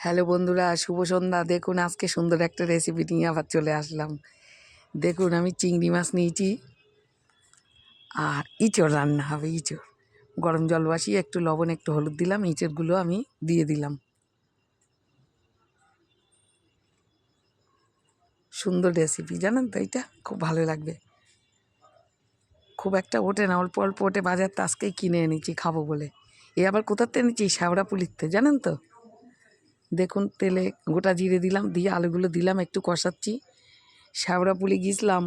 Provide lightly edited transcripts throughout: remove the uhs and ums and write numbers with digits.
Hello বন্ধুরা, শুভ সন্ধ্যা। দেখুন আজকে সুন্দর একটা রেসিপি নিয়ে আবার চলে আসলাম। দেখুন আমি চিংড়ি মাছ নিয়েছি আর ইঁচড় রান্না হবে। ইঁচড় গরম জল বসিয়ে একটু লবণ একটু হলুদ দিলাম, ইঁচড়গুলো আমি দিয়ে দিলাম। সুন্দর রেসিপি, জানেন তো, এটা খুব ভালো লাগবে। খুব একটা ওঠে না, অল্প অল্প ওঠে। বাজার তো আজকেই কিনে এনেছি খাবো বলে। এ আবার কোথাতে এনেছি? শ্যাওড়াপুলিতে, জানেন তো। দেখুন তেলে গোটা জিরে দিলাম, দিয়ে আলুগুলো দিলাম, একটু কষাচ্ছি। শ্যাওড়াপুলি গিয়েছিলাম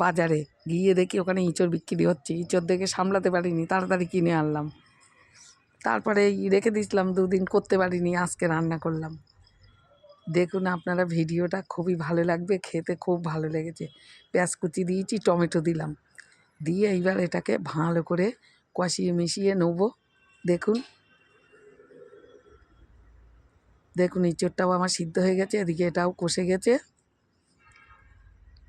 বাজারে, গিয়ে দেখি ওখানে ইঁচড় বিক্রি হচ্ছে। ইঁচড় দেখে সামলাতে পারিনি, তাড়াতাড়ি কিনে আনলাম। তারপরে রেখে দিয়েছিলাম, দুদিন করতে পারিনি, আজকে রান্না করলাম। দেখুন আপনারা ভিডিওটা, খুবই ভালো লাগবে, খেতে খুব ভালো লেগেছে। পেঁয়াজ কুচি দিয়েছি, টমেটো দিলাম, দিয়ে এইবার এটাকে ভালো করে কষিয়ে মিশিয়ে নেব। দেখুন দেখুন ইঁচড়টাও আমার সিদ্ধ হয়ে গেছে, এদিকে এটাও কষে গেছে।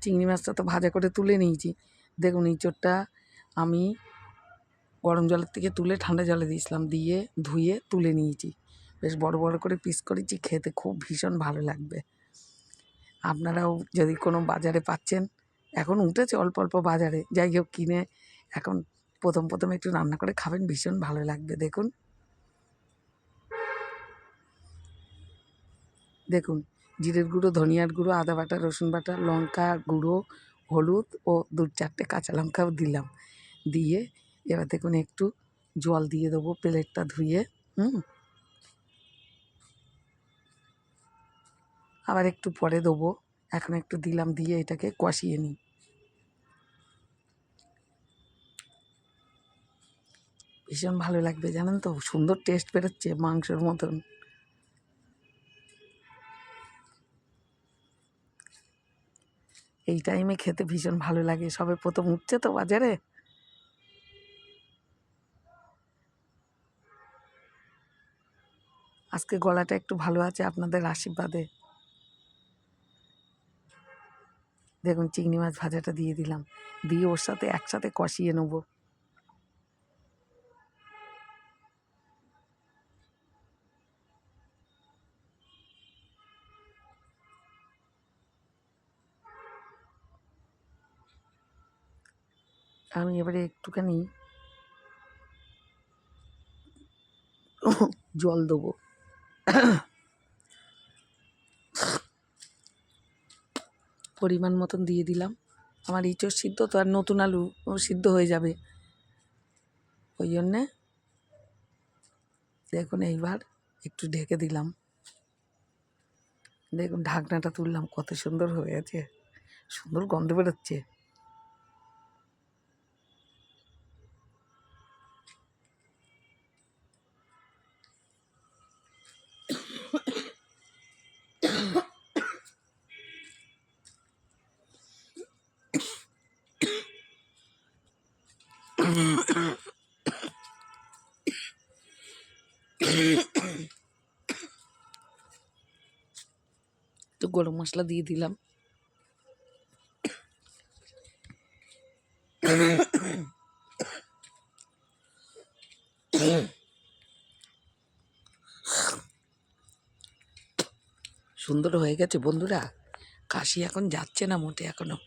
চিংড়ি মাছটা তো ভাজা করে তুলে নিয়েছি। দেখুন ইঁচড়টা আমি গরম জলের থেকে তুলে ঠান্ডা জলে দিয়েছিলাম, দিয়ে ধুয়ে তুলে নিয়েছি। বেশ বড় বড় করে পিস করেছি, খেতে খুব ভীষণ ভালো লাগবে। আপনারাও যদি কোনো বাজারে পাচ্ছেন, এখন উঠেছে অল্প অল্প বাজারে, যাই হোক কিনে এখন প্রথম প্রথম একটু রান্না করে খাবেন, ভীষণ ভালো লাগবে। দেখুন দেখুন জিরের গুঁড়ো, ধনিয়ার গুঁড়ো, আদা বাটা, রসুন বাটা, লঙ্কা গুঁড়ো, হলুদ ও 2-4টে কাঁচা লঙ্কাও দিলাম। দিয়ে এবার দেখুন একটু জল দিয়ে দেবো প্লেটটা ধুয়ে। আবার একটু পরে দেবো, এখন একটু দিলাম, দিয়ে এটাকে কষিয়ে নিই। ভীষণ ভালো লাগবে, জানেন তো, সুন্দর টেস্ট বেরোচ্ছে মাংসের মতন। এই টাইমে খেতে ভীষণ ভালো লাগে, সবে প্রথম উঠছে তো বাজারে। আজকে গলাটা একটু ভালো আছে আপনাদের আশীর্বাদে। দেখুন চিংড়ি মাছ ভাজাটা দিয়ে দিলাম, দিয়ে ওর সাথে একসাথে কষিয়ে নেব। আমি এবারে একটুখানি জল দেবো। পরিমাণ মতন দিয়ে দিলাম। আমার ইঁচড় সিদ্ধ তো, আর নতুন আলু সিদ্ধ হয়ে যাবে, ওই জন্যে। দেখুন এইবার একটু ঢেকে দিলাম। দেখুন ঢাকনাটা তুললাম, কত সুন্দর হয়েছে, সুন্দর গন্ধ বেরোচ্ছে। তো গরম মশলা দিয়ে দিলাম। সুন্দর হয়ে গেছে বন্ধুরা, কাশি এখন যাচ্ছে না মোটে, এখনো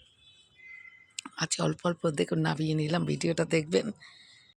আছে অল্প অল্প। দেখুন নামিয়ে নিলাম, ভিডিওটা দেখবেন,